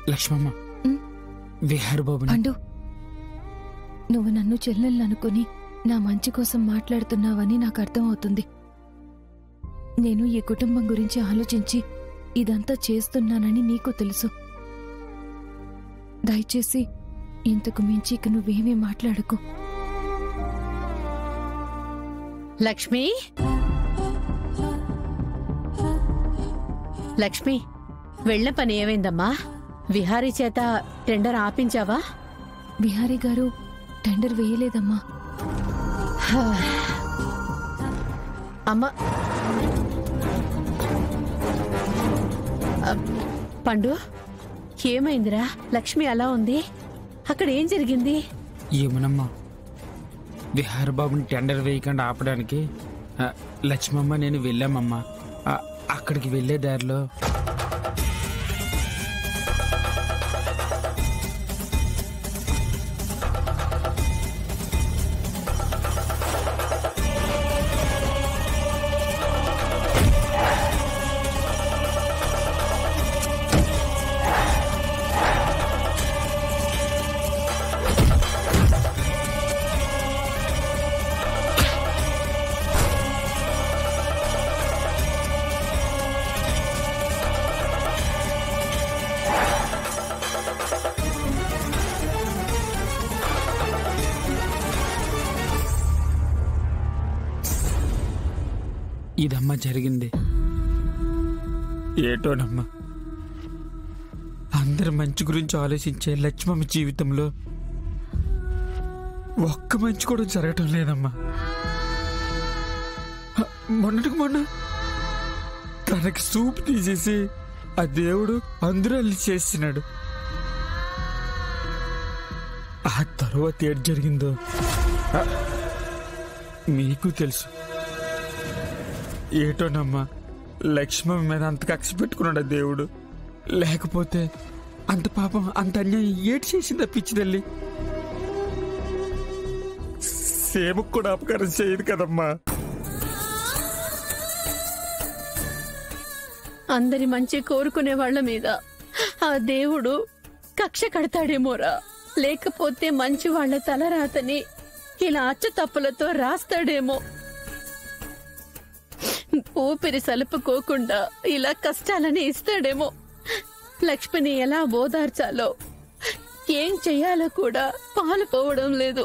లక్ష్మమ్మ, విహార్ బాబు. పండు, నువ్వు నన్ను చెల్లెళ్ళనుకుని నా మంచి కోసం మాట్లాడుతున్నావని నాకు అర్థమవుతుంది. నేను ఈ కుటుంబం గురించి ఆలోచించి ఇదంతా చేస్తున్నానని నీకు తెలుసు. దయచేసి ఇంతకు మించి ఇక నువ్వేమీ మాట్లాడకు. లక్ష్మి, లక్ష్మి, వెళ్ల పని ఏమైందమ్మా? విహారీ చేత టెండర్ ఆపించావా? విహారీ గారు టెండర్ వేయలేదమ్మా. అమ్మా, పండు, ఏమైందిరా? లక్ష్మి అలా ఉంది, అక్కడ ఏం జరిగింది? ఏమనమ్మా, విహార్ బాబుని టెండర్ వేయకుండా ఆపడానికి లక్ష్మమ్మ నేను వెళ్ళామమ్మా. అక్కడికి వెళ్లే దారిలో ఇదమ్మా జరిగింది. ఏటోనమ్మా, అందరి మంచి గురించి ఆలోచించే లక్ష్మమ్మ జీవితంలో ఒక్క మంచి కూడా జరగటం లేదమ్మా. మొన్నటికి మొన్న తనకి సూప్ తీసేసి ఆ దేవుడు అందరూ అల్లి చేసినాడు. ఆ తర్వాత ఏడు జరిగిందో మీకు తెలుసు. ఏటోనమ్మా, లక్ష్మమ్మ మీద అంత కక్ష పెట్టుకున్నాడు దేవుడు. లేకపోతే అంత పాపం, అంత అన్యాయం ఏటి చేసిందా పిచ్చి తల్లి? సేవకు కూడా అపకారం చేయదు కదమ్మా. అందరి మంచి కోరుకునే వాళ్ల మీద ఆ దేవుడు కక్ష కడతాడేమోరా, లేకపోతే మంచి వాళ్ల తలరాతని ఇలా అచ్చ తప్పులతో రాస్తాడేమో. ఊపిరి సలుపుకోకుండా ఇలా కష్టాలని ఇస్తాడేమో. లక్ష్మిని ఎలా ఓదార్చాలో, ఏం చెయ్యాలో కూడా పాలుపోవడం లేదు.